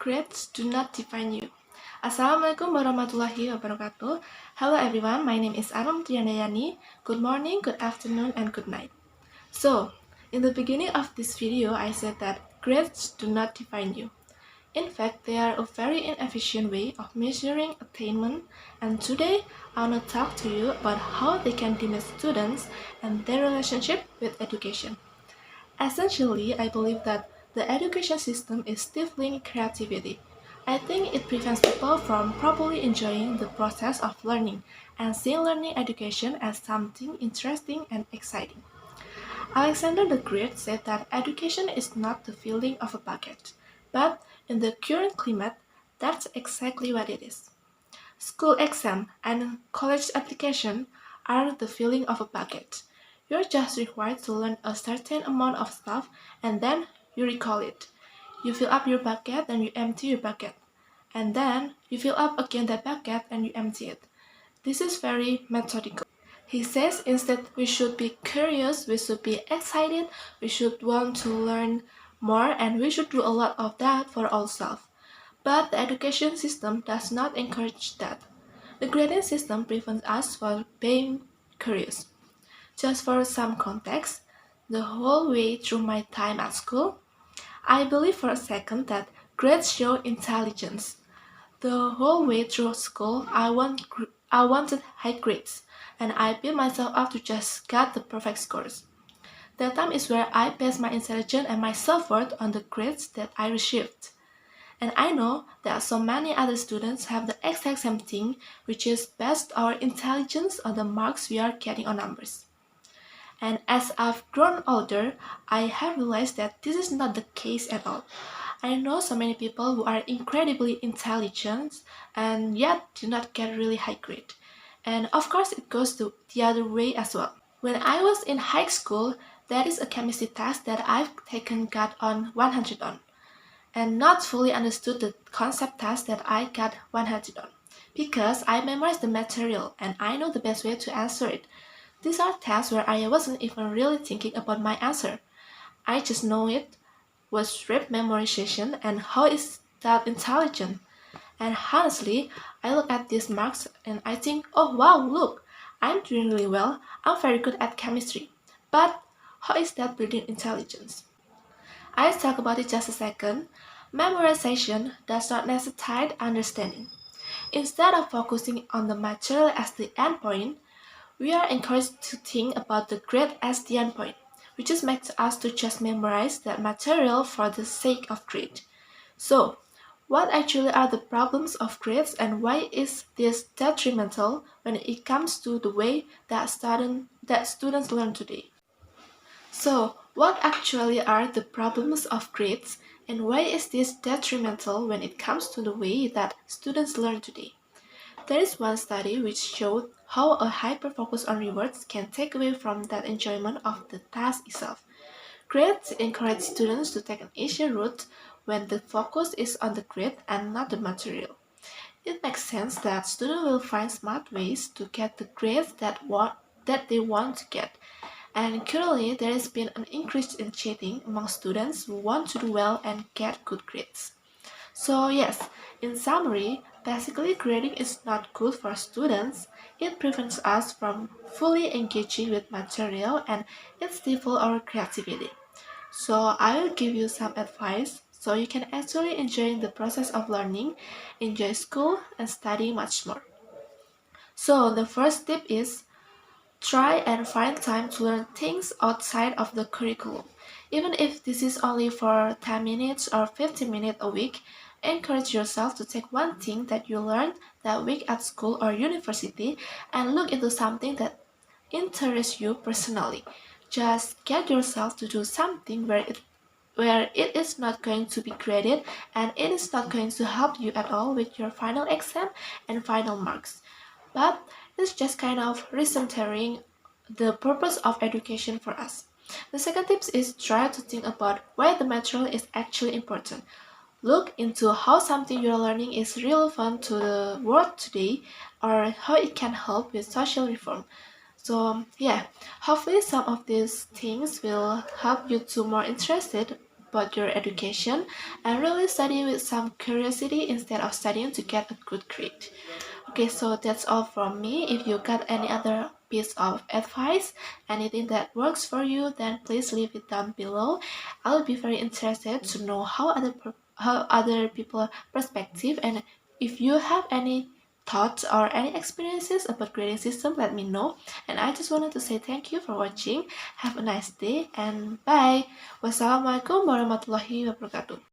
grades do not define you. Assalamualaikum warahmatullahi wabarakatuh. Hello everyone, my name is Arum Handayani. Good morning, good afternoon, and good night. So, in the beginning of this video, I said that grades do not define you. In fact, they are a very inefficient way of measuring attainment, and today I want to talk to you about how they can diminish students and their relationship with education. Essentially, I believe that the education system is stifling creativity. I think it prevents people from properly enjoying the process of learning and seeing learning education as something interesting and exciting. Alexander the Great said that education is not the filling of a bucket, but in the current climate, that's exactly what it is. School exam and college application are the filling of a bucket. You're just required to learn a certain amount of stuff and then you recall it. You fill up your bucket and you empty your bucket. And then you fill up again that bucket and you empty it. This is very methodical. He says instead we should be curious, we should be excited, we should want to learn more, and we should do a lot of that for ourselves. But the education system does not encourage that. The grading system prevents us from being curious. Just for some context, the whole way through my time at school, I believe for a second that grades show intelligence. The whole way through school, I wanted high grades, and I built myself up to just get the perfect scores. That time is where I based my intelligence and my self-worth on the grades that I received. And I know that so many other students have the exact same thing, which is based our intelligence on the marks we are getting on numbers. And as I've grown older, I have realized that this is not the case at all. I know so many people who are incredibly intelligent and yet do not get really high grade. And of course it goes the other way as well. When I was in high school, there is a chemistry test that I've taken got on 100 on and not fully understood the concept test that I got 100 on because I memorized the material and I know the best way to answer it. These are tests where I wasn't even really thinking about my answer. I just know it was strict memorization and how is that intelligent? And honestly, I look at these marks and I think, oh wow, look, I'm doing really well. I'm very good at chemistry. But how is that building intelligence? I'll talk about it just a second. Memorization does not necessitate understanding. Instead of focusing on the material as the endpoint, we are encouraged to think about the grade as the endpoint, which just makes us to just memorize that material for the sake of grade. So, what actually are the problems of grades and why is this detrimental when it comes to the way that students learn today? So, what actually are the problems of grades and why is this detrimental when it comes to the way that students learn today? There is one study which showed how a hyper-focus on rewards can take away from that enjoyment of the task itself. Grades encourage students to take an easier route when the focus is on the grade and not the material. It makes sense that students will find smart ways to get the grades that they want to get. And currently, there has been an increase in cheating among students who want to do well and get good grades. So yes, in summary, basically grading is not good for students. It prevents us from fully engaging with material and it stifles our creativity. So I will give you some advice so you can actually enjoy the process of learning, enjoy school and study much more. So the first tip is try and find time to learn things outside of the curriculum. Even if this is only for 10 minutes or 15 minutes a week, encourage yourself to take one thing that you learned that week at school or university and look into something that interests you personally. Just get yourself to do something where it is not going to be graded and it is not going to help you at all with your final exam and final marks. But it's just kind of recentering the purpose of education for us. The second tip is try to think about why the material is actually important. Look into how something you're learning is relevant to the world today or how it can help with social reform. So yeah, hopefully some of these things will help you to more interested about your education and really study with some curiosity instead of studying to get a good grade. Okay, so that's all from me. If you got any other piece of advice, anything that works for you, then please leave it down below. I'll be very interested to know how other people perspective, and if you have any thoughts or any experiences about grading system, let me know. And I just wanted to say thank you for watching. Have a nice day and bye. Wassalamualaikum warahmatullahi wabarakatuh.